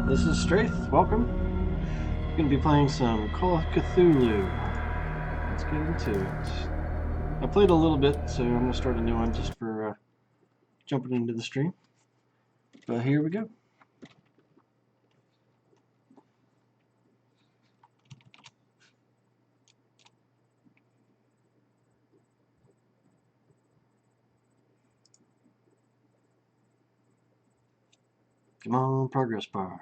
This is Straith. Welcome. We're going to be playing some Call of Cthulhu. Let's get into it. I played a little bit, so I'm going to start a new one just for jumping into the stream. But here we go. Come on, progress bar.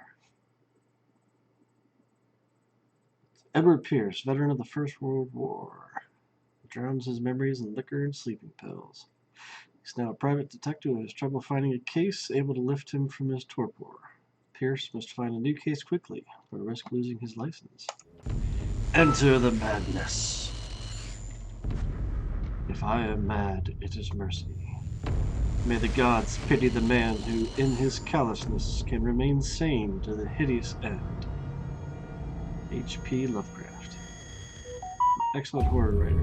Edward Pierce, veteran of the First World War. Drowns his memories in liquor and sleeping pills. He's now a private detective who has trouble finding a case able to lift him from his torpor. Pierce must find a new case quickly, or risk losing his license. Enter the madness. If I am mad, it is mercy. May the gods pity the man who, in his callousness, can remain sane to the hideous end. H.P. Lovecraft. Excellent horror writer.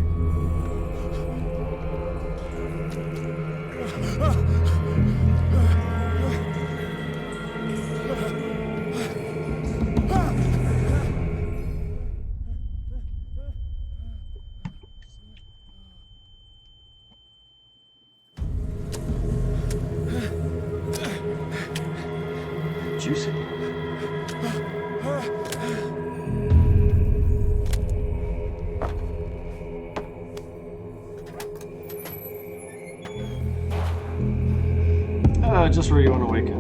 Juicy. Just where you want to wake up.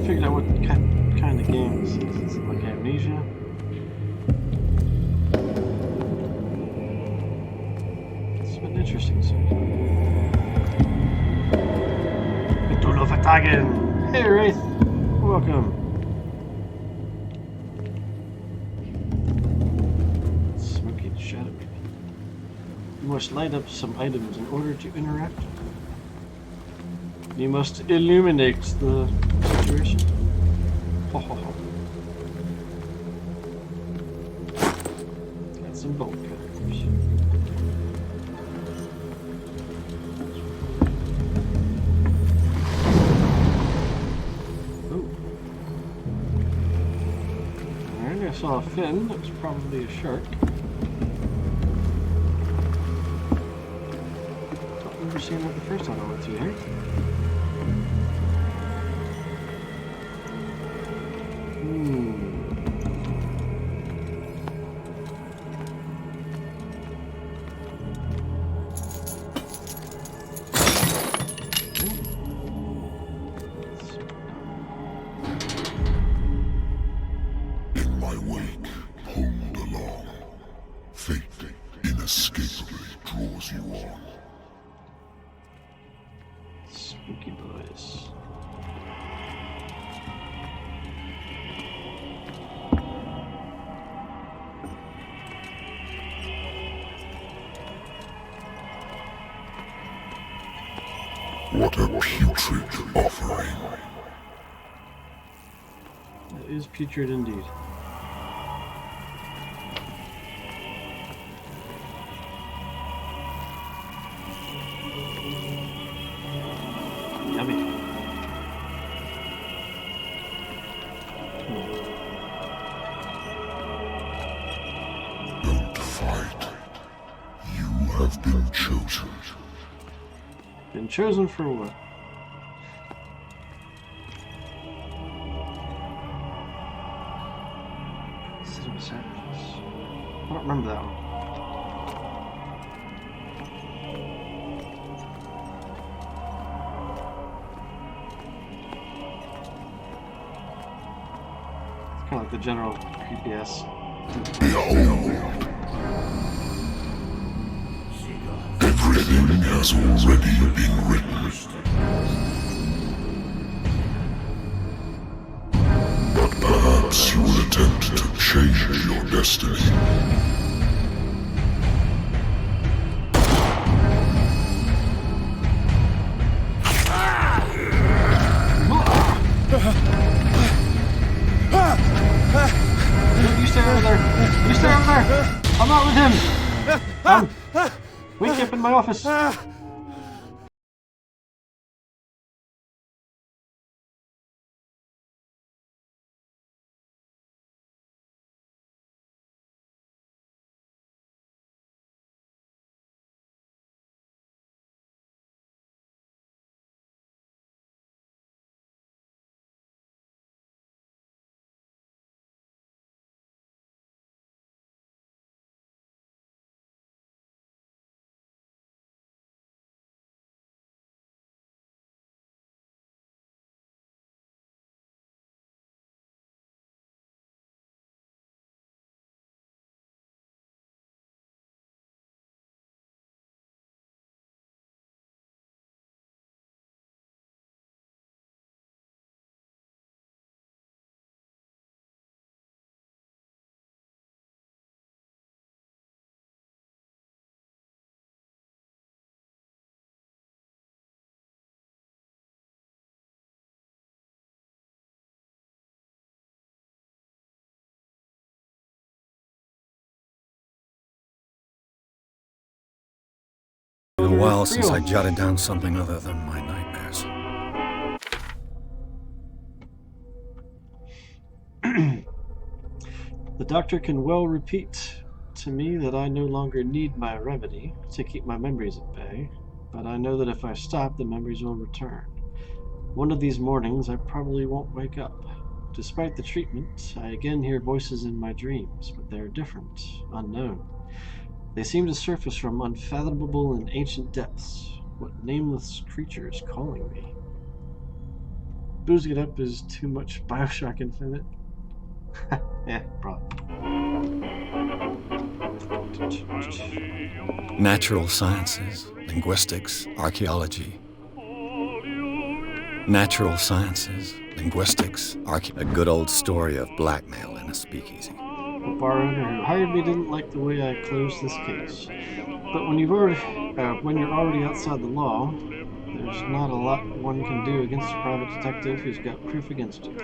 Figured out what kind of game this is. It's like Amnesia. It's been interesting so far. Cthulhu Vertagen! Hey Wraith! Welcome. Smoky and shadowy. You must light up some items in order to interact. You must illuminate the situation. Ho ho ho. Got some bolt cutters. Ooh. Alright, I saw a fin. That was probably a shark. Don't remember seeing that the first time I went through here. Spooky boys. What a putrid offering. It is putrid indeed. Yummy. Don't fight. You have been chosen. Been chosen for what? City of Savages. I don't remember that one. It's kind of like the general PPS. Behold. Everything has already been written. But perhaps you will attempt to change your destiny. Wake up in my office! It's been a while since I jotted down something other than my nightmares. The doctor can well repeat to me that I no longer need my remedy to keep my memories at bay, but I know that if I stop, the memories will return. One of these mornings, I probably won't wake up. Despite the treatment, I again hear voices in my dreams, but they are different, unknown. They seem to surface from unfathomable and ancient depths. What nameless creature is calling me? Boozing it up is too much Bioshock Infinite. Yeah, probably. Natural sciences, linguistics, archaeology. Natural sciences, linguistics, a good old story of blackmail in a speakeasy. The bar owner who hired me didn't like the way I closed this case. But when you're already outside the law, there's not a lot one can do against a private detective who's got proof against you.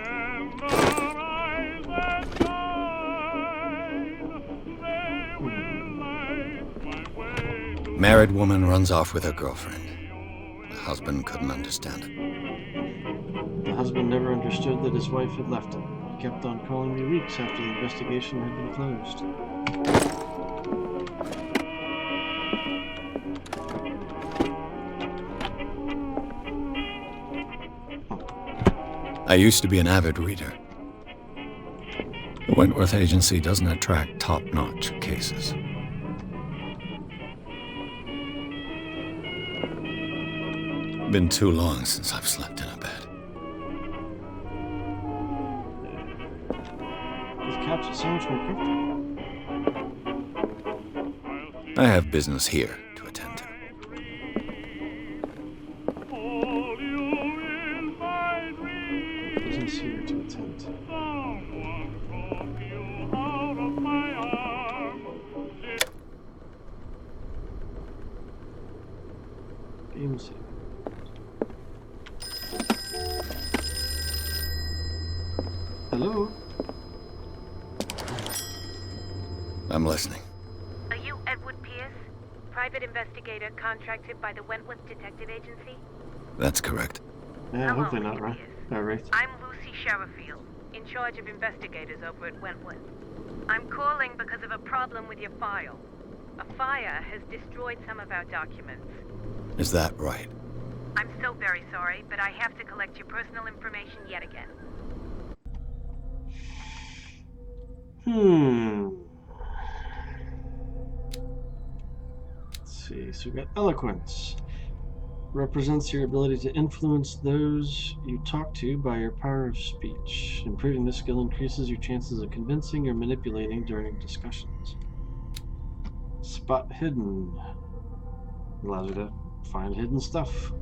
Married woman runs off with her girlfriend. The husband couldn't understand it. The husband never understood that his wife had left him. He kept on calling me weeks after the investigation had been closed. I used to be an avid reader. The Wentworth Agency doesn't attract top-notch cases. Been too long since I've slept in a bed. This couch is so much more comfortable. I have business here to attend to. Business here to attend to. Games. Hello? I'm listening. Are you Edward Pierce, private investigator contracted by the Wentworth Detective Agency? That's correct. Yeah, Hello, hopefully not, Mr. right? Pierce. Right. I'm Lucy Sherifield, in charge of investigators over at Wentworth. I'm calling because of a problem with your file. A fire has destroyed some of our documents. Is that right? I'm so very sorry, but I have to collect your personal information yet again. Let's see. So we got eloquence. Represents your ability to influence those you talk to by your power of speech. Improving this skill increases your chances of convincing or manipulating during discussions. Spot hidden. Allows you to find hidden stuff.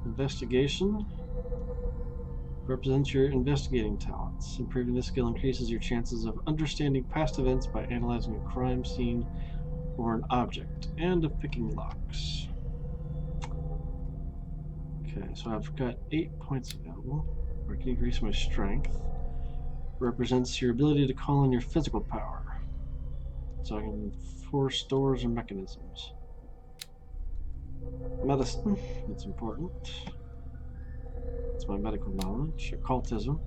Investigation. Represents your investigating talents. Improving this skill increases your chances of understanding past events by analyzing a crime scene or an object, and of picking locks. Okay, so I've got 8 points available. I can increase my strength. Represents your ability to call on your physical power. So I can force doors or mechanisms. Medicine, that's important. That's my medical knowledge. Occultism.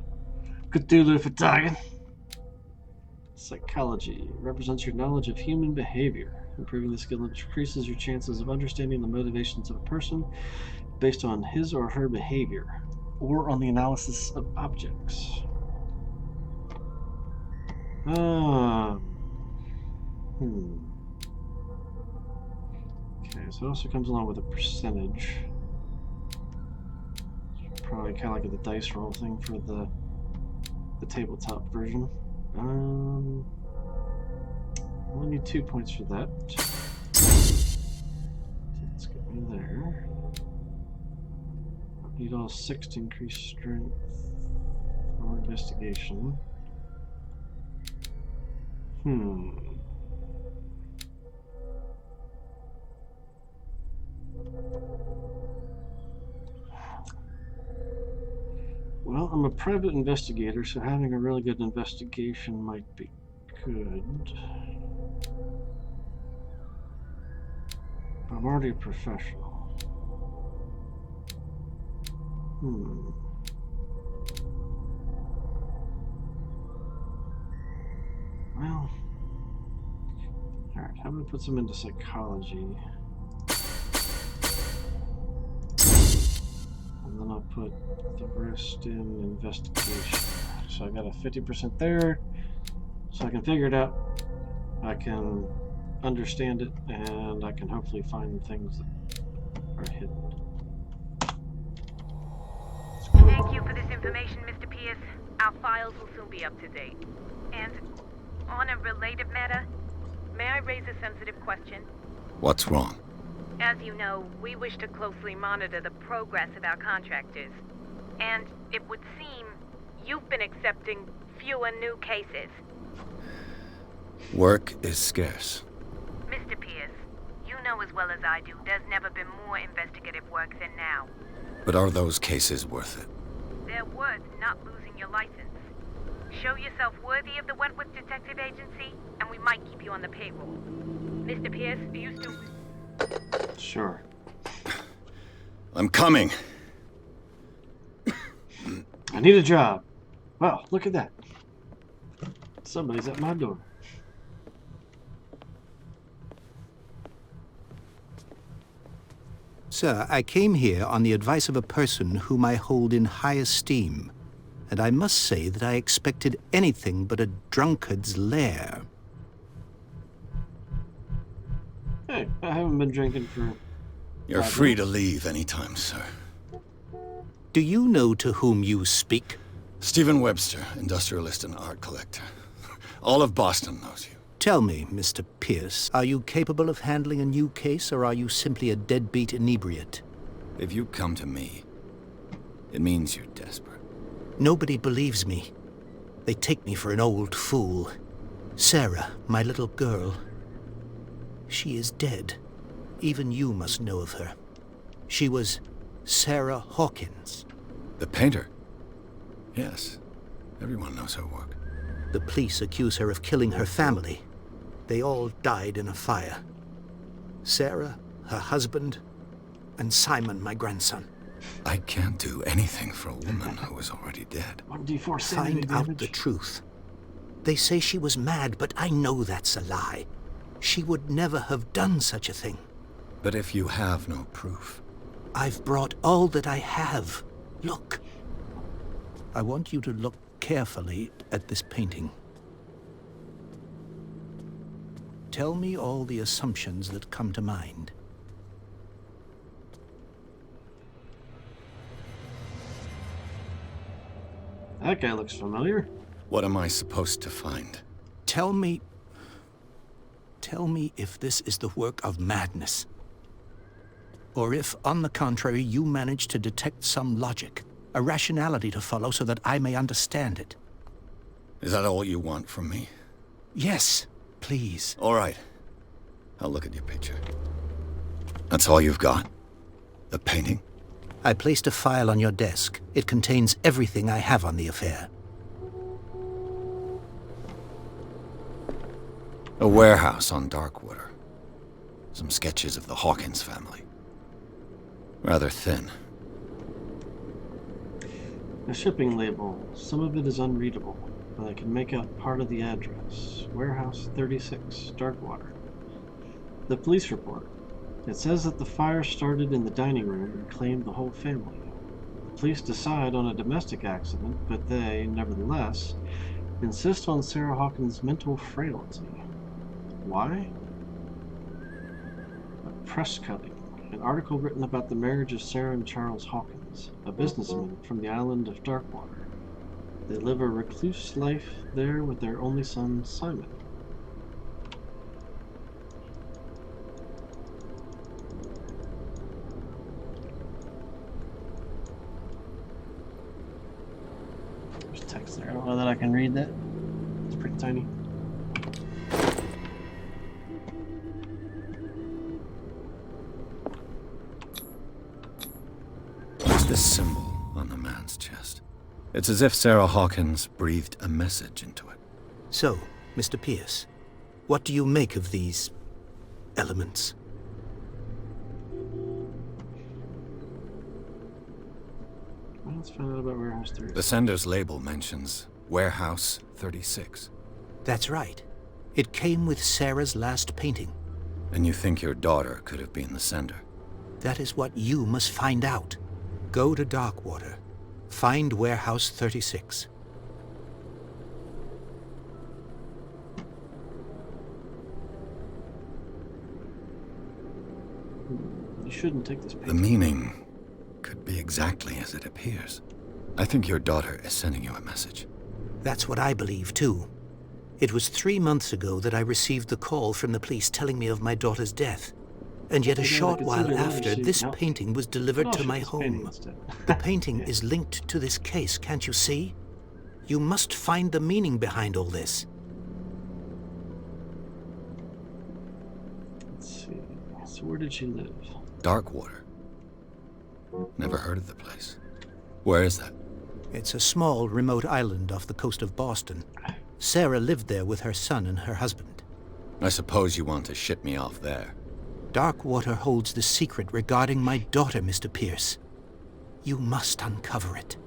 Cthulhu Fatagan. Psychology represents your knowledge of human behavior. Improving the skill increases your chances of understanding the motivations of a person based on his or her behavior, or on the analysis of objects. Okay, so it also comes along with a percentage. Probably kind of like the dice roll thing for the tabletop version. I only need 2 points for that. Let's get me there. I need all 6 to increase strength or investigation. Well, I'm a private investigator, so having a really good investigation might be good. But I'm already a professional. Well, alright, how about I put some into psychology? And then I'll put the rest in investigation. So I got a 50% there, so I can figure it out. I can understand it, and I can hopefully find things that are hidden. Thank you for this information, Mr. Pierce. Our files will soon be up to date. And on a related matter, may I raise a sensitive question? What's wrong? As you know, we wish to closely monitor the progress of our contractors. And it would seem you've been accepting fewer new cases. Work is scarce. Mr. Pierce, you know as well as I do, there's never been more investigative work than now. But are those cases worth it? They're worth not losing your license. Show yourself worthy of the Wentworth Detective Agency, and we might keep you on the payroll. Mr. Pierce, are you still... Sure. I'm coming. I need a job. Wow, look at that. Somebody's at my door. Sir, I came here on the advice of a person whom I hold in high esteem, and I must say that I expected anything but a drunkard's lair. Hey, I haven't been drinking for... You're free to leave anytime, sir. Do you know to whom you speak? Stephen Webster, industrialist and art collector. All of Boston knows you. Tell me, Mr. Pierce, are you capable of handling a new case, or are you simply a deadbeat inebriate? If you come to me, it means you're desperate. Nobody believes me. They take me for an old fool. Sarah, my little girl, she is dead. Even you must know of her. She was Sarah Hawkins. The painter? Yes. Everyone knows her work. The police accuse her of killing her family. They all died in a fire. Sarah, her husband, and Simon, my grandson. I can't do anything for a woman who is already dead. 1d4 sanity Find out damage. the truth. They say she was mad, but I know that's a lie. She would never have done such a thing. But if you have no proof... I've brought all that I have. Look. I want you to look carefully at this painting. Tell me all the assumptions that come to mind. That guy looks familiar. What am I supposed to find? Tell me if this is the work of madness. Or if, on the contrary, you manage to detect some logic, a rationality to follow so that I may understand it. Is that all you want from me? Yes, please. All right. I'll look at your picture. That's all you've got? The painting? I placed a file on your desk. It contains everything I have on the affair. A warehouse on Darkwater. Some sketches of the Hawkins family. Rather thin. A shipping label. Some of it is unreadable, but I can make out part of the address. Warehouse 36, Darkwater. The police report. It says that the fire started in the dining room and claimed the whole family. The police decide on a domestic accident, but they, nevertheless, insist on Sarah Hawkins' mental frailty. Why? A press cutting. An article written about the marriage of Sarah and Charles Hawkins, a businessman from the island of Darkwater. They live a recluse life there with their only son, Simon. There's text there. I don't know that I can read that. It's pretty tiny. What's this symbol on the man's chest? It's as if Sarah Hawkins breathed a message into it. So, Mr. Pierce, what do you make of these elements? Well, let's find out about Warehouse 3. The sender's label mentions Warehouse 36. That's right. It came with Sarah's last painting. And you think your daughter could have been the sender? That is what you must find out. Go to Darkwater. Find Warehouse 36. You shouldn't take this The painting. meaning could be exactly as it appears. I think your daughter is sending you a message. That's what I believe, too. It was 3 months ago that I received the call from the police telling me of my daughter's death. And yet a short while after, this painting was delivered to my home. The painting is linked to this case, can't you see? You must find the meaning behind all this. Let's see. So where did she live? Darkwater. Never heard of the place. Where is that? It's a small, remote island off the coast of Boston. Sarah lived there with her son and her husband. I suppose you want to ship me off there. Darkwater holds the secret regarding my daughter, Mr. Pierce. You must uncover it.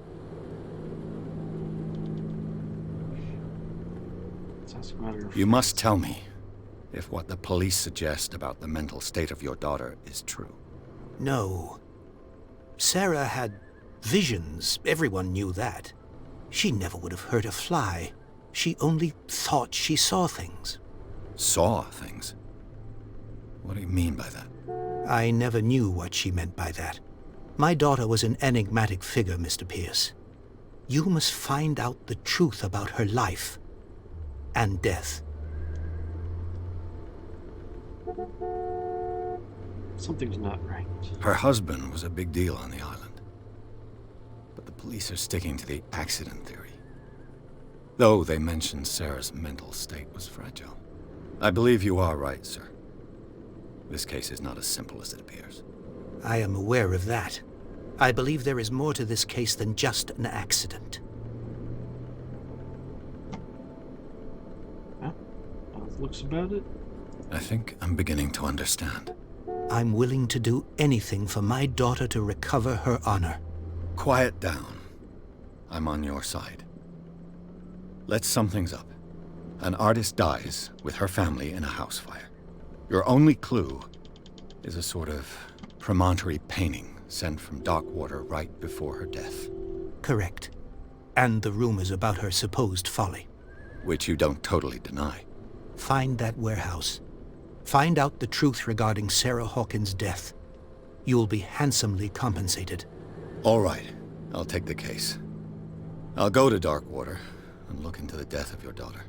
Let's ask about her You must tell me if what the police suggest about the mental state of your daughter is true. No. Sarah had visions. Everyone knew that. She never would have hurt a fly. She only thought she saw things. Saw things? What do you mean by that? I never knew what she meant by that. My daughter was an enigmatic figure, Mr. Pierce. You must find out the truth about her life and death. Something's not right. Her husband was a big deal on the island. But the police are sticking to the accident theory. Though they mentioned Sarah's mental state was fragile. I believe you are right, sir. This case is not as simple as it appears. I am aware of that. I believe there is more to this case than just an accident. Well, that looks about it. I think I'm beginning to understand. I'm willing to do anything for my daughter to recover her honor. Quiet down. I'm on your side. Let's sum things up. An artist dies with her family in a house fire. Your only clue is a sort of promontory painting sent from Darkwater right before her death. Correct. And the rumors about her supposed folly. Which you don't totally deny. Find that warehouse. Find out the truth regarding Sarah Hawkins' death. You'll be handsomely compensated. All right, I'll take the case. I'll go to Darkwater and look into the death of your daughter.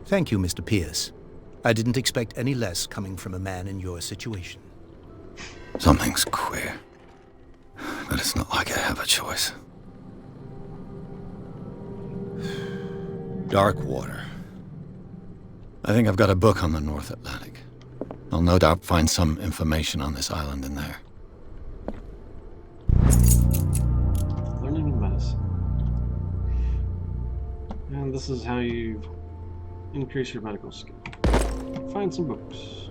Thank you, Mr. Pierce. I didn't expect any less coming from a man in your situation. Something's queer. But it's not like I have a choice. Darkwater. I think I've got a book on the North Atlantic. I'll no doubt find some information on this island in there. Learning of medicine. And this is how you increase your medical skill. Find some books.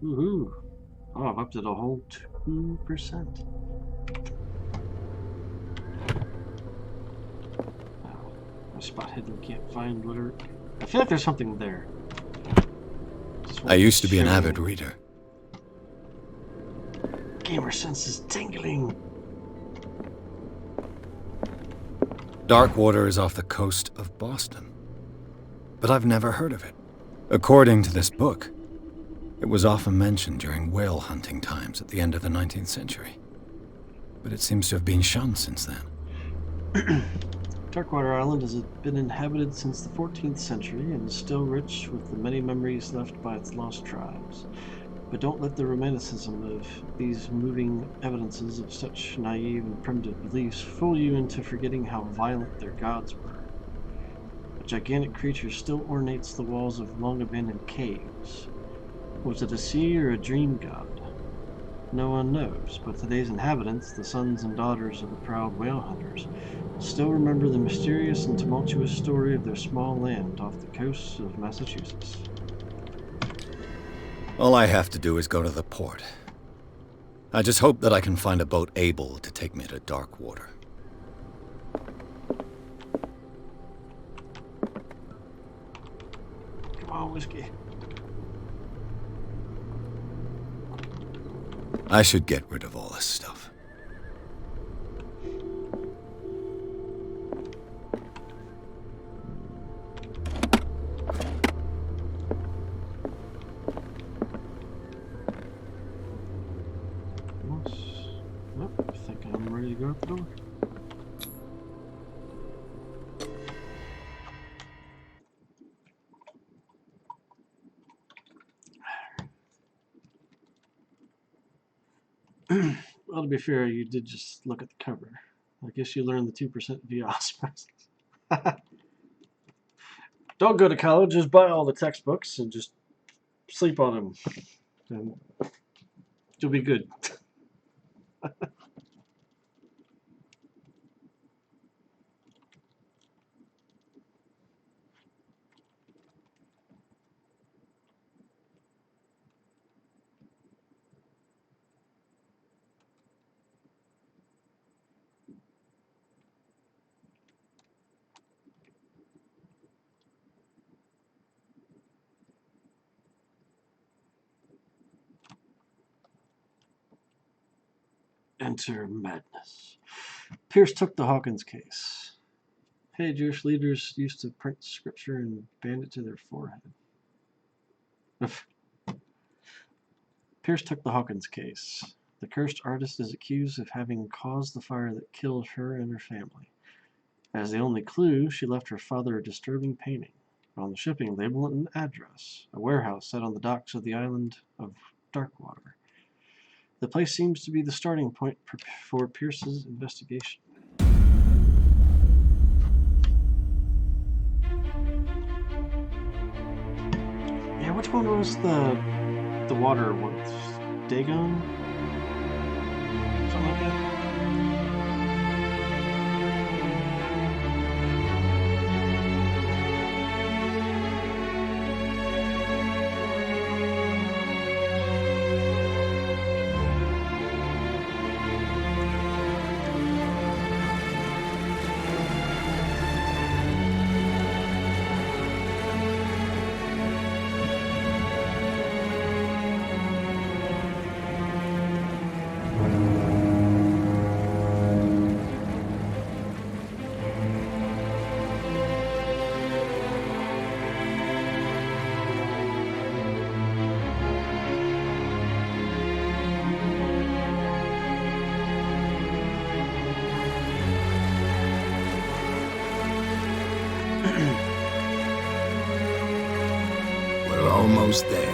Woohoo! Oh, I've upped it a whole 2%. Oh, my spot hidden, can't find whatever. I feel like there's something there. I used to be an avid reader. Gamer sense is tingling. Darkwater is off the coast of Boston, but I've never heard of it. According to this book, it was often mentioned during whale hunting times at the end of the 19th century, but it seems to have been shunned since then. Darkwater Island has been inhabited since the 14th century and is still rich with the many memories left by its lost tribes. But don't let the romanticism of these moving evidences of such naive and primitive beliefs fool you into forgetting how violent their gods were. A gigantic creature still ornates the walls of long-abandoned caves. Was it a sea or a dream god? No one knows, but today's inhabitants, the sons and daughters of the proud whale hunters, still remember the mysterious and tumultuous story of their small land off the coast of Massachusetts. All I have to do is go to the port. I just hope that I can find a boat able to take me to Darkwater. Come on, whiskey. I should get rid of all this stuff. Nope, I think I'm ready to go out the door. Well, to be fair, you did just look at the cover. I guess you learned the 2% via osmosis. Don't go to college, just buy all the textbooks and just sleep on them. And you'll be good. Enter madness. Pierce took the Hawkins case. Hey, Jewish leaders used to print scripture and band it to their forehead. Pierce took the Hawkins case. The cursed artist is accused of having caused the fire that killed her and her family. As the only clue, she left her father a disturbing painting. On the shipping label, an address, a warehouse set on the docks of the island of Darkwater. The place seems to be the starting point for Pierce's investigation. Yeah, which one was the water one? Dagon? Something like that? We're almost there.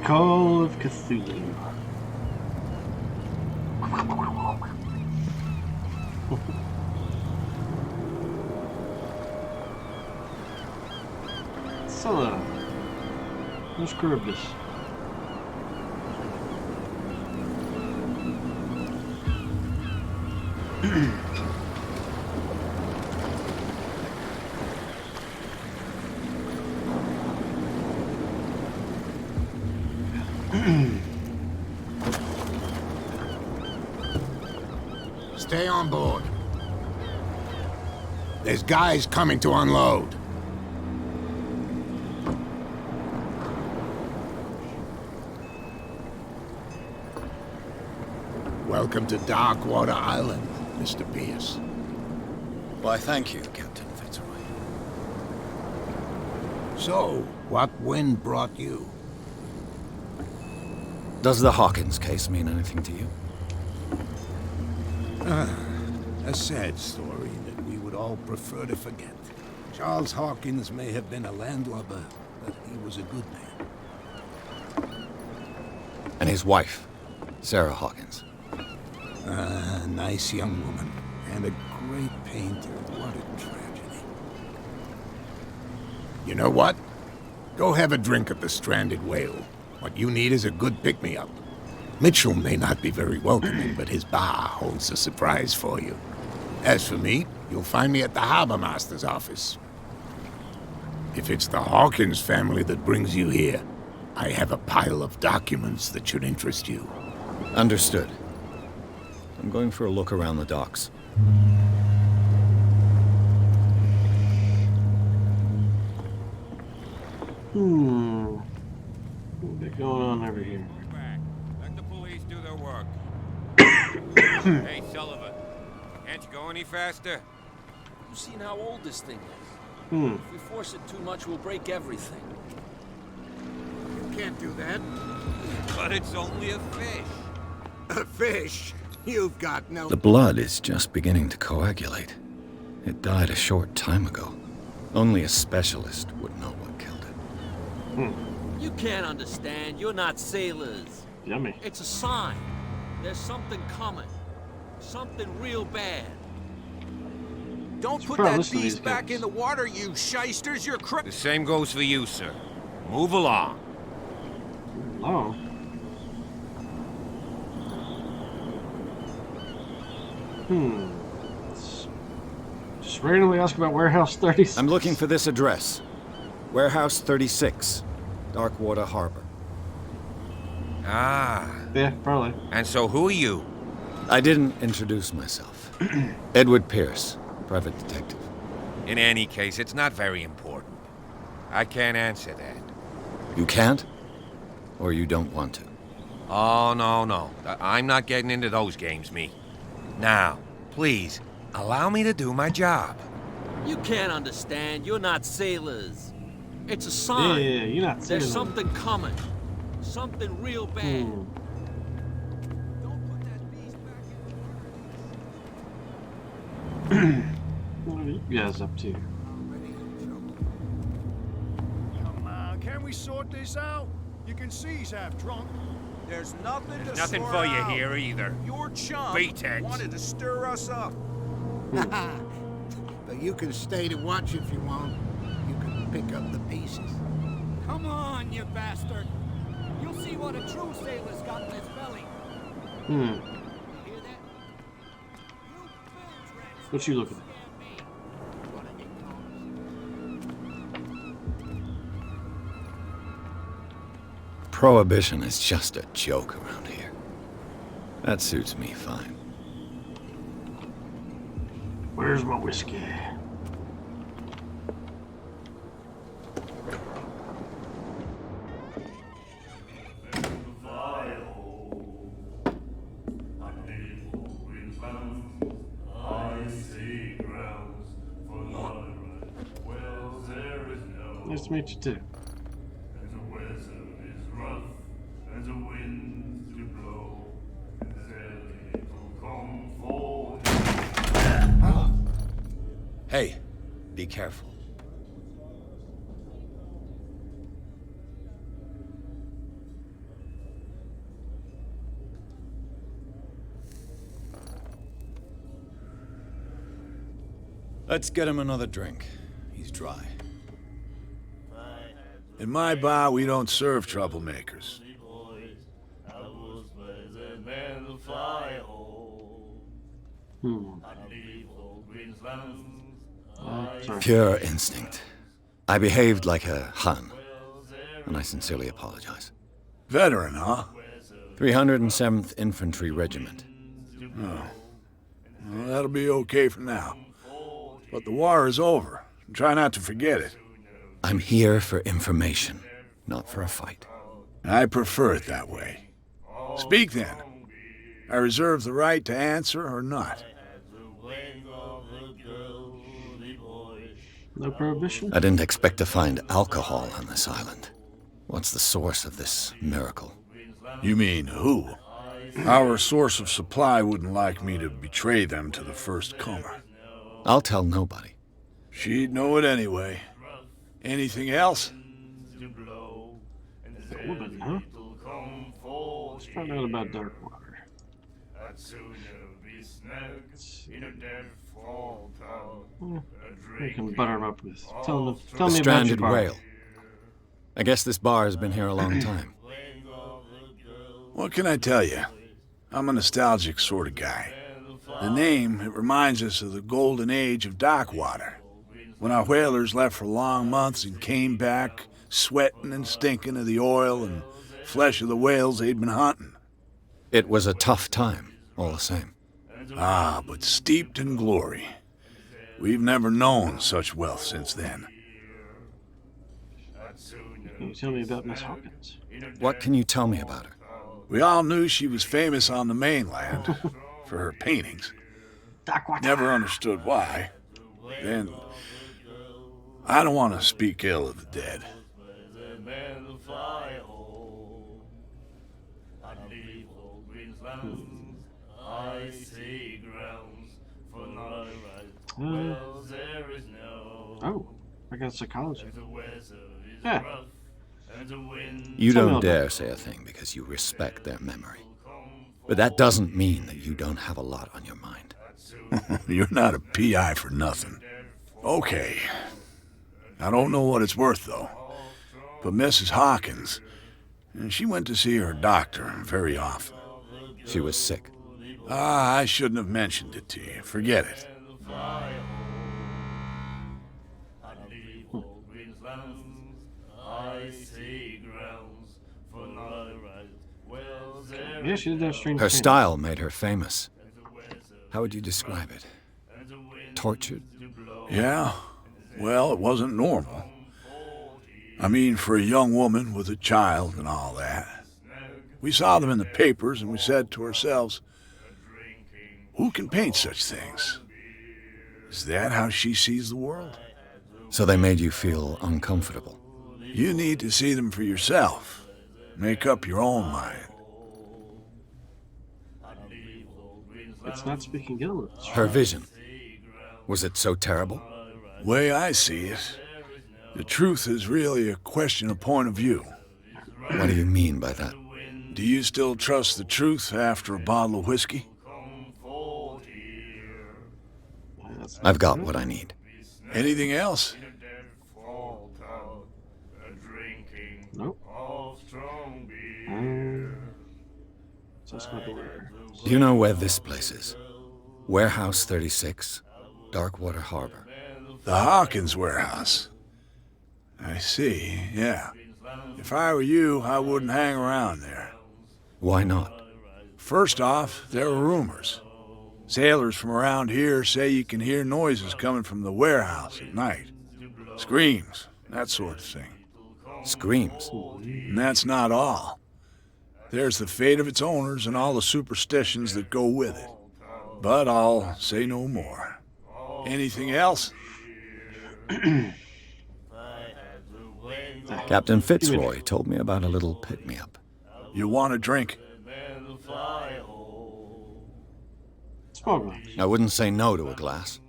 Call of Cthulhu. Hello. Who's Charybdis? Stay on board. There's guys coming to unload. Welcome to Darkwater Island, Mr. Pierce. Why, thank you, Captain Fitzroy. So, what wind brought you? Does the Hawkins case mean anything to you? A sad story that we would all prefer to forget. Charles Hawkins may have been a landlubber, but he was a good man. And his wife, Sarah Hawkins. A nice young woman, and a great painter. What a tragedy. You know what? Go have a drink at the Stranded Whale. What you need is a good pick-me-up. Mitchell may not be very welcoming, but his bar holds a surprise for you. As for me, you'll find me at the Harbor Master's office. If it's the Hawkins family that brings you here, I have a pile of documents that should interest you. Understood. I'm going for a look around the docks. What's going on over here? Let the police do their work. Hey, Sullivan. Can't you go any faster? You've seen how old this thing is. Hmm. If we force it too much, we'll break everything. You can't do that. But it's only a fish. A fish? You've got no... The blood is just beginning to coagulate. It died a short time ago. Only a specialist would know what killed it. You can't understand. You're not sailors. Yummy. It's a sign. There's something coming. Something real bad. Don't put Bro, that listen to these beast back guys. in the water, you shysters! You're The same goes for you, sir. Move along. Oh. Just randomly ask about Warehouse 36. I'm looking for this address. Warehouse 36, Darkwater Harbor. Ah. Yeah, probably. And so who are you? I didn't introduce myself. Edward Pierce, private detective. In any case, it's not very important. I can't answer that. You can't? Or you don't want to? Oh, no. I'm not getting into those games, me. Now, please, allow me to do my job. You can't understand. You're not sailors. It's a Yeah, sign. you're not saying There's something coming. Something real bad. Don't put that beast back in What are you guys up to? Come on, can we sort this out? You can see he's half drunk. There's nothing to Nothing sort for you out. here either. Your chum Beat it. wanted to stir us up. But you can stay to watch if you want. You can pick up the pieces. Come on, you bastard. You'll see what a true sailor's got in his belly. Hmm. Hear that? You bilge rats What you looking at? scare me. What are you calling? Prohibition is just a joke around here. That suits me fine. Where's my whiskey? Nice to meet you too. And the weather is rough, and the winds do blow, and the will come forward. Hey, be careful. Let's get him another drink. He's dry. Fine. In my bar, we don't serve troublemakers. Sorry. Pure instinct. I behaved like a Hun, and I sincerely apologize. Veteran, huh? 307th Infantry Regiment. Oh. Well, that'll be okay for now. But the war is over. Try not to forget it. I'm here for information, not for a fight. I prefer it that way. Speak then. I reserve the right to answer or not. No prohibition? I didn't expect to find alcohol on this island. What's the source of this miracle? You mean who? Our source of supply wouldn't like me to betray them to the first comer. I'll tell nobody. She'd know it anyway. Anything else? The woman, huh? Let's find out about Darkwater. We can butter him up with. Tell me The about your stranded bar. whale. I guess this bar has been here a long time. What can I tell you? I'm a nostalgic sort of guy. The name, it reminds us of the golden age of Darkwater, when our whalers left for long months and came back sweating and stinking of the oil and flesh of the whales they'd been hunting. It was a tough time, all the same. Ah, but steeped in glory. We've never known such wealth since then. Can you tell me about Miss Hawkins? What can you tell me about her? We all knew she was famous on the mainland for her paintings. Darkwater. Never understood why. Then, I don't want to speak ill of the dead. Oh, I got psychology. Yeah. You Tell me don't all dare say a thing because you respect their memory. But that doesn't mean that you don't have a lot on your mind. You're not a PI for nothing. Okay. I don't know what it's worth, though. But Mrs. Hawkins, she went to see her doctor very often. She was sick. Ah, I shouldn't have mentioned it to you. Forget it. Yeah, she did that strange Her thing. style made her famous. How would you describe it? Tortured? Yeah? Well, it wasn't normal. I mean, for a young woman with a child and all that. We saw them in the papers and we said to ourselves, who can paint such things? Is that how she sees the world? So they made you feel uncomfortable. You need to see them for yourself. Make up your own mind. It's not speaking ill. It's Her vision. Was it so terrible? Way I see it, the truth is really a question of point of view. What do you mean by that? Do you still trust the truth after a bottle of whiskey? I've got what I need. Anything else? Nope. Just my door. Do you know where this place is? Warehouse 36, Darkwater Harbor. The Hawkins warehouse. I see, yeah. If I were you, I wouldn't hang around there. Why not? First off, there are rumors. Sailors from around here say you can hear noises coming from the warehouse at night. Screams, that sort of thing. Screams. And that's not all. There's the fate of its owners and all the superstitions that go with it. But I'll say no more. Anything else? Captain Fitzroy told me about a little pick-me-up. You want a drink? Small glass. I wouldn't say no to a glass.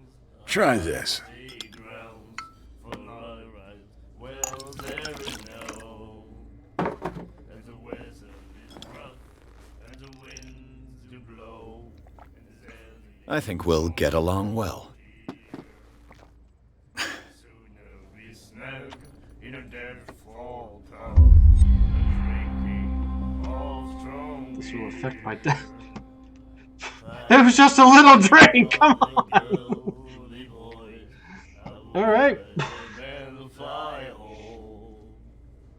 Try this. I think we'll get along well. in a deadfall town, drinking of strong This will affect my death. It was just a little drink. Come on. All right.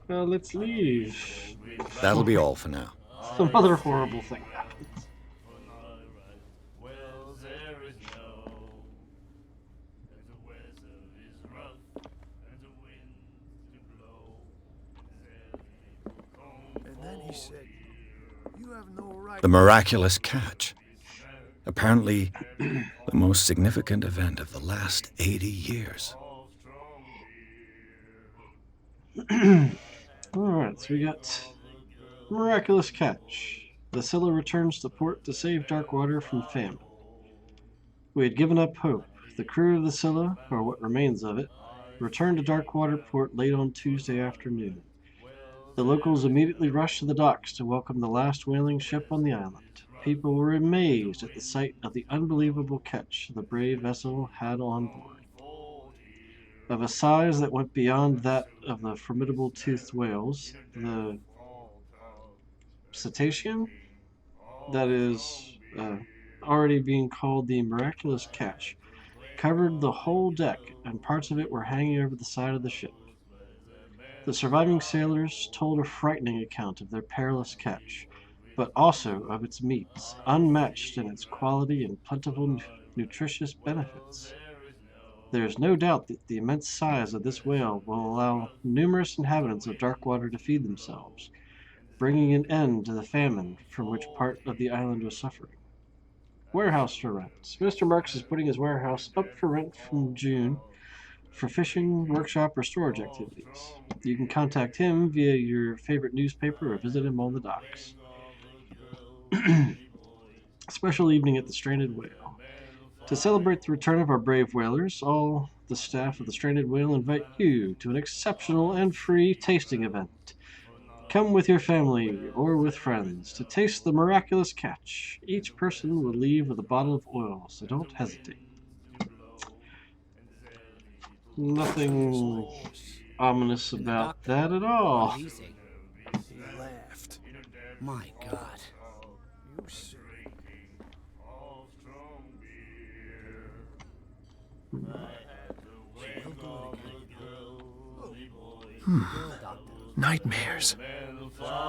Well, let's leave. That'll be all for now. Some other horrible thing happens. And then he said, "You have no right." The miraculous catch. Apparently, the most significant event of the last 80 years. Alright, so we got miraculous catch. The Scylla returns to port to save Darkwater from famine. We had given up hope. The crew of the Scylla, or what remains of it, returned to Darkwater port late on Tuesday afternoon. The locals immediately rushed to the docks to welcome the last whaling ship on the island. People were amazed at the sight of the unbelievable catch the brave vessel had on board. Of a size that went beyond that of the formidable toothed whales, the cetacean, that is already being called the miraculous catch, covered the whole deck, and parts of it were hanging over the side of the ship. The surviving sailors told a frightening account of their perilous catch, but also of its meats, unmatched in its quality and plentiful nutritious benefits. There is no doubt that the immense size of this whale will allow numerous inhabitants of Darkwater to feed themselves, bringing an end to the famine from which part of the island was suffering. Warehouse for rent. Mr. Marks is putting his warehouse up for rent from June for fishing, workshop, or storage activities. You can contact him via your favorite newspaper or visit him on the docks. Special evening at the Stranded Whale. To celebrate the return of our brave whalers, all the staff of the Stranded Whale invite you to an exceptional and free tasting event. Come with your family or with friends to taste the miraculous catch. Each person will leave with a bottle of oil, so don't hesitate. Nothing ominous about that at all. He laughed. My God. You said, Nightmares.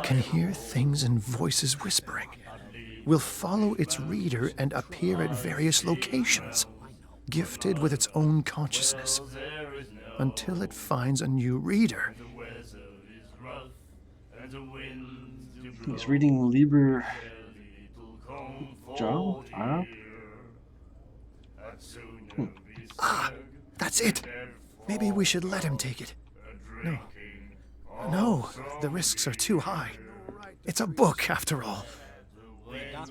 Can hear things and voices whispering. Will follow its reader and appear at various locations, gifted with its own consciousness, until it finds a new reader. He's reading Liber John? Ah, that's it. Maybe we should let him take it. No, the risks are too high. It's a book, after all.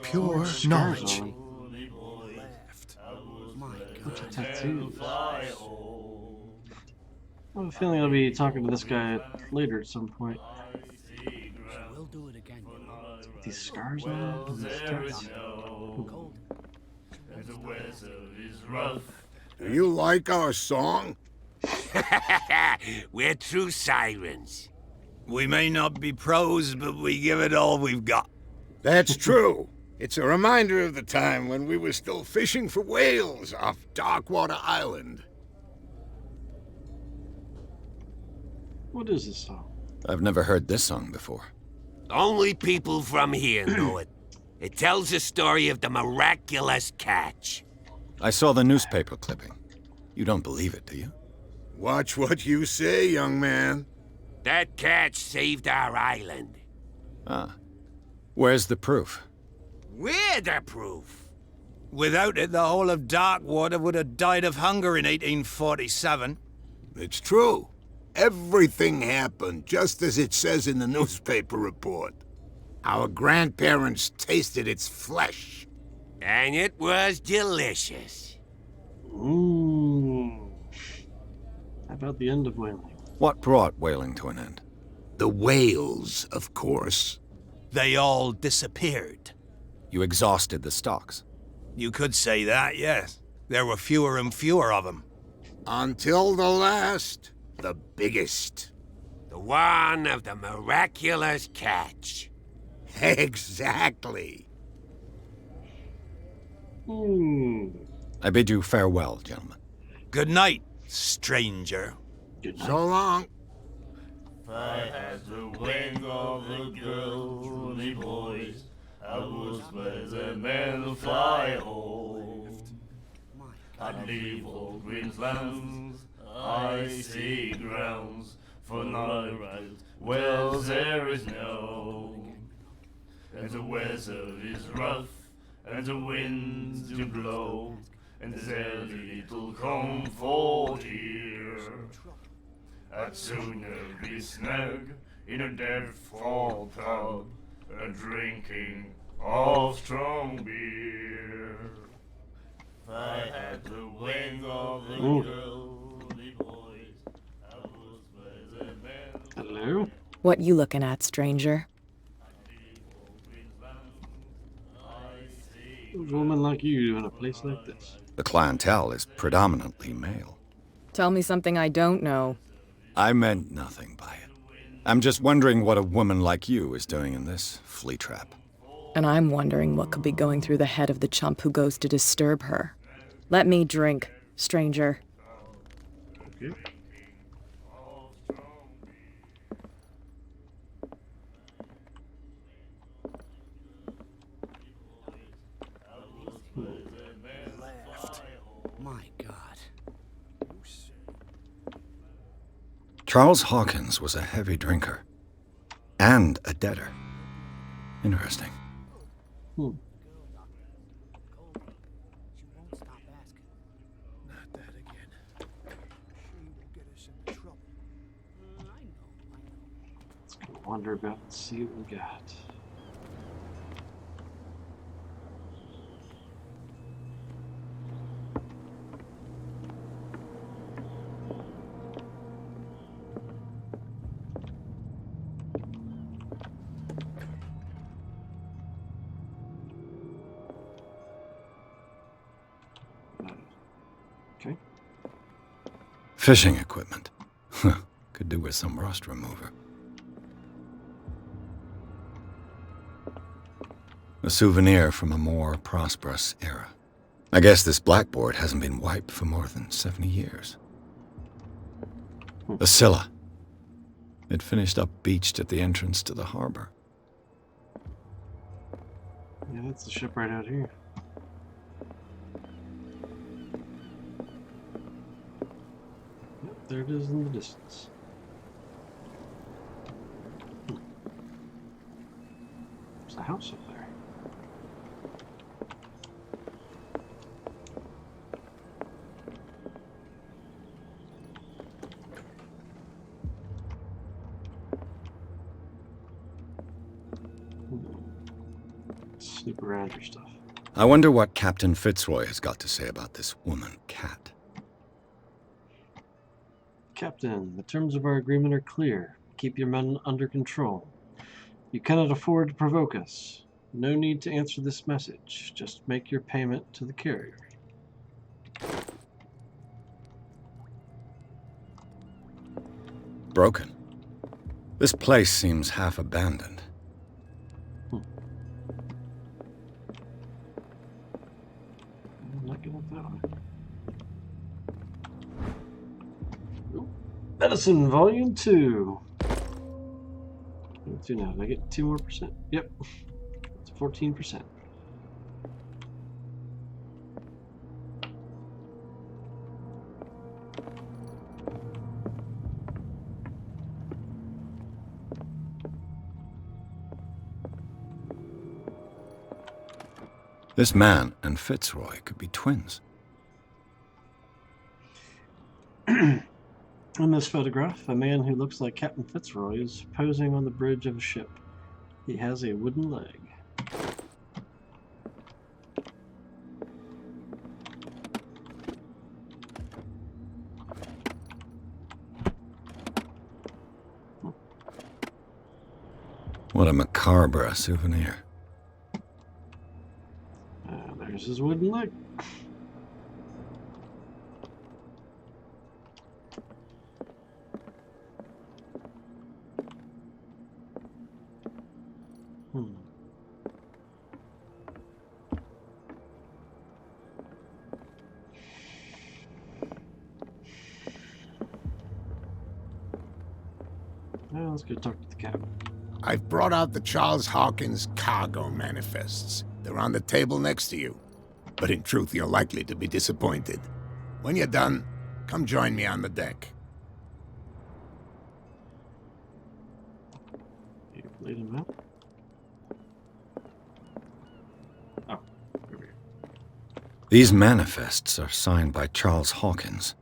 Pure knowledge. Bunch of tattoos. I have a feeling I'll be talking to this guy later at some point. We'll do it again. With these scars on him? Do you like our song? We're true sirens. "We may not be pros, but we give it all we've got." That's true. It's a reminder of the time when we were still fishing for whales off Darkwater Island. What is this song? I've never heard this song before. Only people from here know it. It tells the story of the miraculous catch. I saw the newspaper clipping. You don't believe it, do you? Watch what you say, young man. That catch saved our island. Ah. Where's the proof? We're the proof. Without it, the whole of Darkwater would have died of hunger in 1847. It's true. Everything happened just as it says in the newspaper report. Our grandparents tasted its flesh. And it was delicious. Ooh. How about the end of whaling? What brought whaling to an end? The whales, of course. They all disappeared. You exhausted the stocks. You could say that, yes. There were fewer and fewer of them. Until the last, the biggest. The one of the miraculous catch. Exactly. I bid you farewell, gentlemen. Good night, stranger. Good night. So long. If I had the wing of the girly boys, I would let the men fly home. I'd leave all Queensland's icy grounds for night rides where there is no. And the weather is rough, and the winds do blow, and there's little comfort here. I'd sooner be snug in a dead-fall pub, drinking of strong beer. If I had the wing of the girly boys, I would play the men. Hello? What you looking at, stranger? Who's a woman like you in a place like this? The clientele is predominantly male. Tell me something I don't know. I meant nothing by it. I'm just wondering what a woman like you is doing in this flea trap. And I'm wondering what could be going through the head of the chump who goes to disturb her. Let me drink, stranger. Okay. My God. Charles Hawkins was a heavy drinker. And a debtor. Interesting. Not that again. She will get us into trouble. Let's go wander about and see what we got. Okay. Fishing equipment. Could do with some rust remover. A souvenir from a more prosperous era. I guess this blackboard hasn't been wiped for more than 70 years. The Scylla. It finished up beached at the entrance to the harbor. Yeah, that's the ship right out here. Yep, there it is in the distance. There's a house up there. Snoop around your stuff. I wonder what Captain Fitzroy has got to say about this woman cat. Captain, the terms of our agreement are clear. Keep your men under control. You cannot afford to provoke us. No need to answer this message. Just make your payment to the carrier. Broken. This place seems half abandoned. Not good at that one. Ooh. Medicine, Volume 2. What's it now? Did I get 2 more percent? Yep. It's 14%. This man and Fitzroy could be twins. In this photograph, a man who looks like Captain Fitzroy is posing on the bridge of a ship. He has a wooden leg. What a macabre souvenir. There's his wooden leg. Hmm. Well, let's go talk to the captain. I've brought out the Charles Hawkins cargo manifests. They're on the table next to you. But in truth, you're likely to be disappointed. When you're done, come join me on the deck. You laid him out. Oh, over here. These manifests are signed by Charles Hawkins,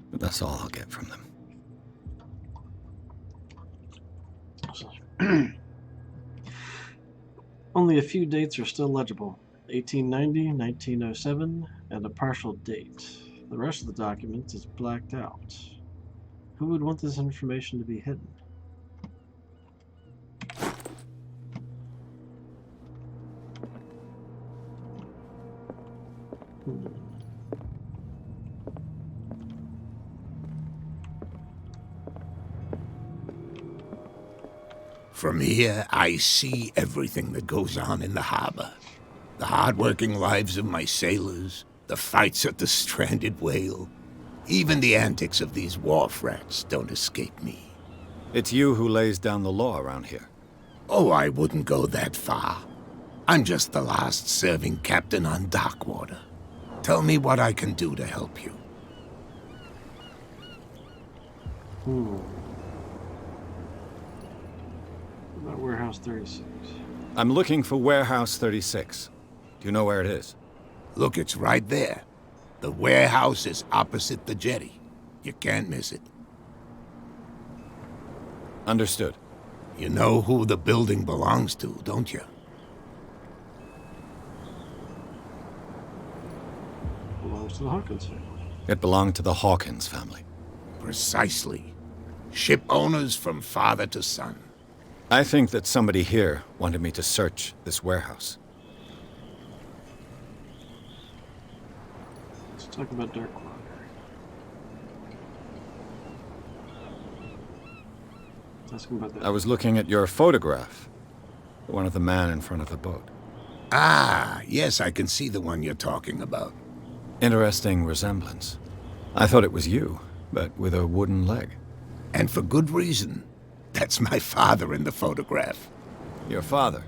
but that's all I'll get from them. Only a few dates are still legible. 1890, 1907, and a partial date. The rest of the document is blacked out. Who would want this information to be hidden? From here, I see everything that goes on in the harbor. The hard-working lives of my sailors, the fights at the stranded whale. Even the antics of these wharf rats don't escape me. It's you who lays down the law around here. Oh, I wouldn't go that far. I'm just the last serving captain on Darkwater. Tell me what I can do to help you. What about Warehouse 36? I'm looking for Warehouse 36. Do you know where it is? Look, it's right there. The warehouse is opposite the jetty. You can't miss it. Understood. You know who the building belongs to, don't you? Belongs to the Hawkins family. It belonged to the Hawkins family. Precisely. Ship owners from father to son. I think that somebody here wanted me to search this warehouse. Let's talk about Darkwater. Ask him about that. I was looking at your photograph. The one of the man in front of the boat. Ah, yes, I can see the one you're talking about. Interesting resemblance. I thought it was you, but with a wooden leg. And for good reason. That's my father in the photograph. Your father?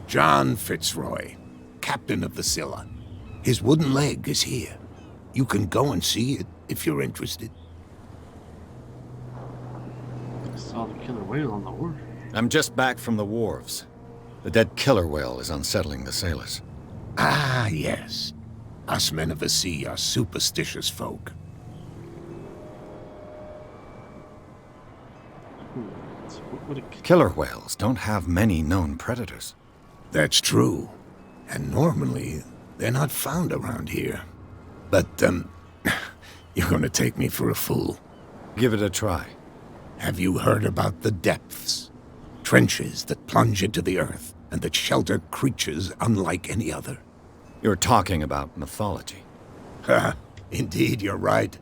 John Fitzroy, captain of the Scylla. His wooden leg is here. You can go and see it if you're interested. I saw the killer whale on the wharf. I'm just back from the wharves. The dead killer whale is unsettling the sailors. Ah, yes. Us men of the sea are superstitious folk. So what would Killer whales don't have many known predators. That's true. And normally, they're not found around here. But, you're gonna take me for a fool. Give it a try. Have you heard about the depths? Trenches that plunge into the earth and that shelter creatures unlike any other. You're talking about mythology. Ha! Indeed, you're right.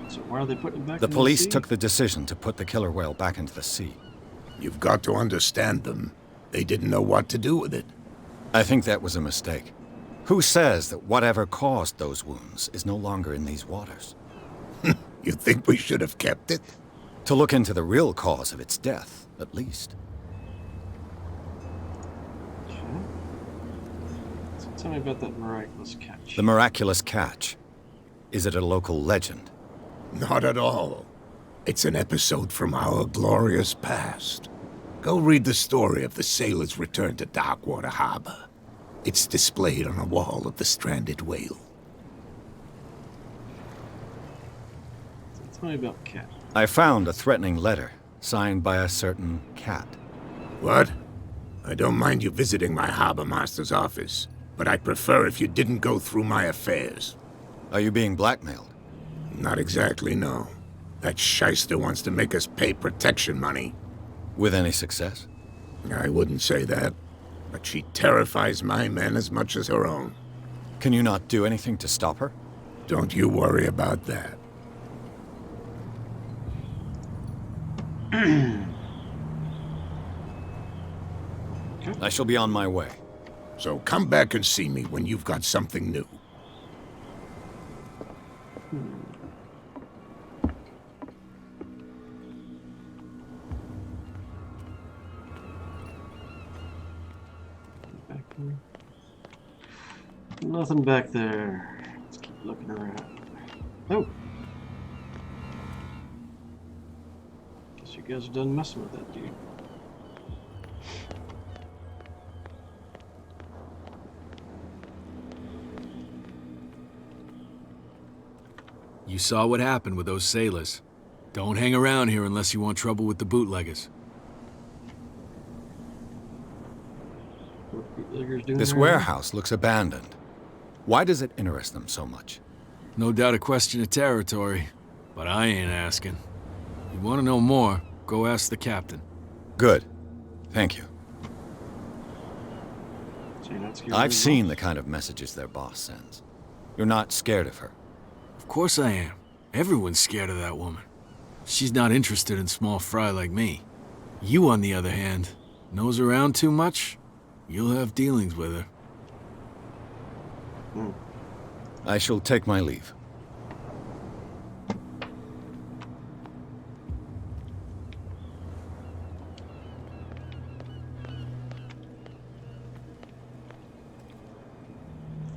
So why are they putting it back The in police the sea? took the decision to put the killer whale back into the sea. You've got to understand them. They didn't know what to do with it. I think that was a mistake. Who says that whatever caused those wounds is no longer in these waters? You think we should have kept it? To look into the real cause of its death, at least. Okay. So tell me about that miraculous catch. The miraculous catch. Is it a local legend? Not at all. It's an episode from our glorious past. Go read the story of the sailor's return to Darkwater Harbor. It's displayed on a wall of the stranded whale. So tell me about Cat. I found a threatening letter, signed by a certain cat. What? I don't mind you visiting my harbor master's office, but I'd prefer if you didn't go through my affairs. Are you being blackmailed? Not exactly, no. That shyster wants to make us pay protection money. With any success? I wouldn't say that, but she terrifies my men as much as her own. Can you not do anything to stop her? Don't you worry about that. I shall be on my way. So come back and see me when you've got something new. Back there. Nothing back there. Let's keep looking around. Oh! Guess you guys are done messing with that dude. You saw what happened with those sailors. Don't hang around here unless you want trouble with the bootleggers. What bootleggers doing This there? warehouse looks abandoned. Why does it interest them so much? No doubt a question of territory, but I ain't asking. You want to know more, go ask the captain. Good. Thank you. So you're not scared of I've the seen boss? the kind of messages their boss sends. You're not scared of her. Of course I am. Everyone's scared of that woman. She's not interested in small fry like me. You, on the other hand, nose around too much, you'll have dealings with her. I shall take my leave.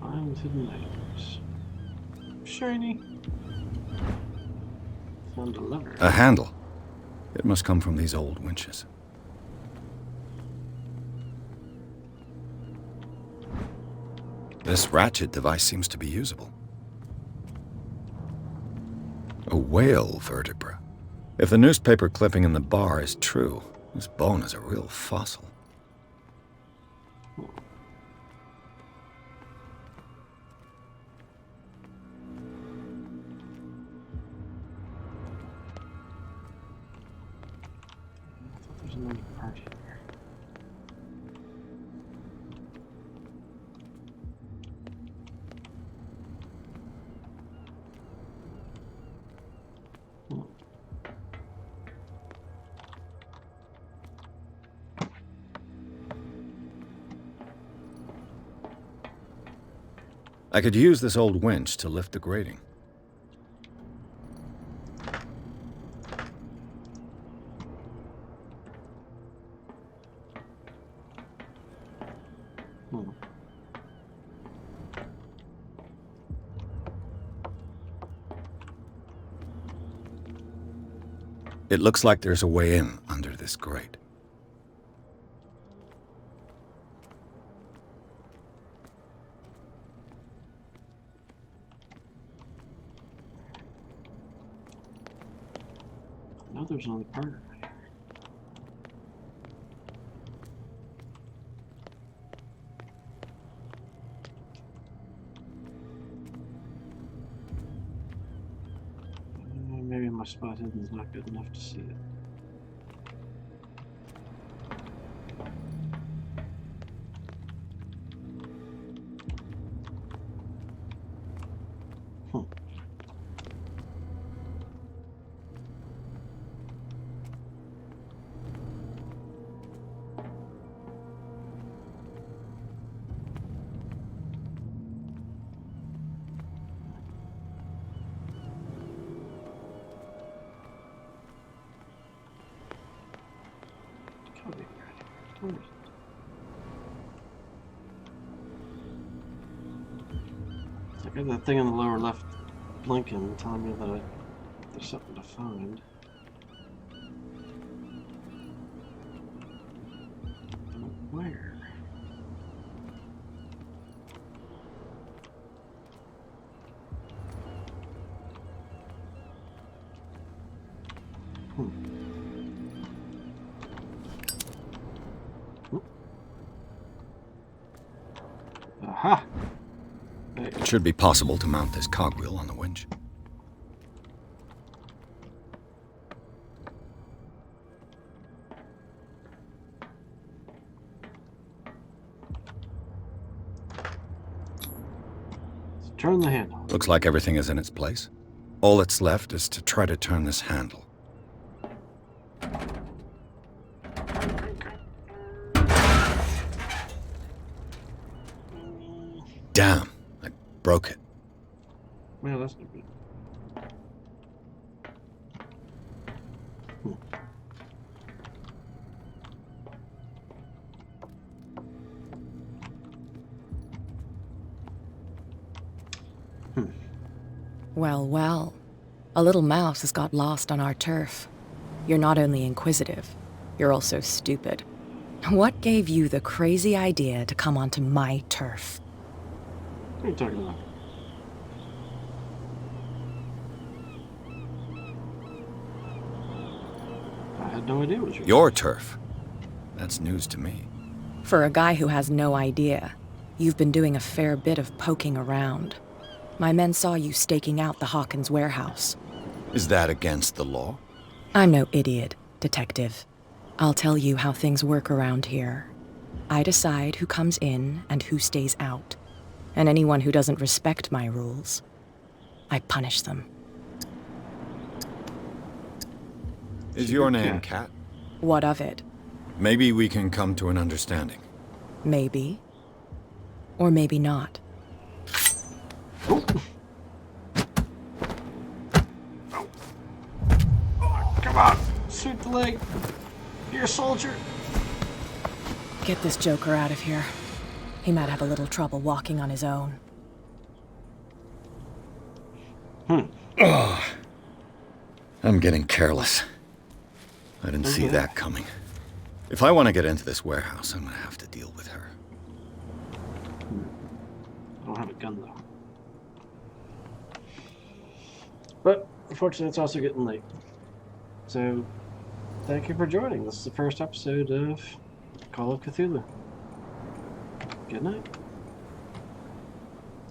Find hidden items. Shiny. Found a lever. A handle. It must come from these old winches. This ratchet device seems to be usable. A whale vertebra. If the newspaper clipping in the bar is true, this bone is a real fossil. I thought there's another part here. I could use this old winch to lift the grating. It looks like there's a way in under this grate. No, there's another part right here. Maybe my spot hidden is not good enough to see it. Where is it? It's like I got that thing on the lower left blinking, telling me that there's something to find. But where? Aha! It should be possible to mount this cogwheel on the winch. Let's turn the handle. Looks like everything is in its place. All that's left is to try to turn this handle. broke it. Well, that's not good. Well, well. A little mouse has got lost on our turf. You're not only inquisitive, you're also stupid. What gave you the crazy idea to come onto my turf? What are you talking about? I had no idea what you were. Your turf? That's news to me. For a guy who has no idea, you've been doing a fair bit of poking around. My men saw you staking out the Hawkins warehouse. Is that against the law? I'm no idiot, Detective. I'll tell you how things work around here. I decide who comes in and who stays out. And anyone who doesn't respect my rules, I punish them. Is your name Kat? What of it? Maybe we can come to an understanding. Maybe. Or maybe not. Come on! Shoot the leg! You're a soldier! Get this joker out of here. He might have a little trouble walking on his own. Oh, I'm getting careless. I didn't see that coming. If I want to get into this warehouse, I'm going to have to deal with her. I don't have a gun, though. But, unfortunately, it's also getting late. So, thank you for joining. This is the first episode of Call of Cthulhu. Good night.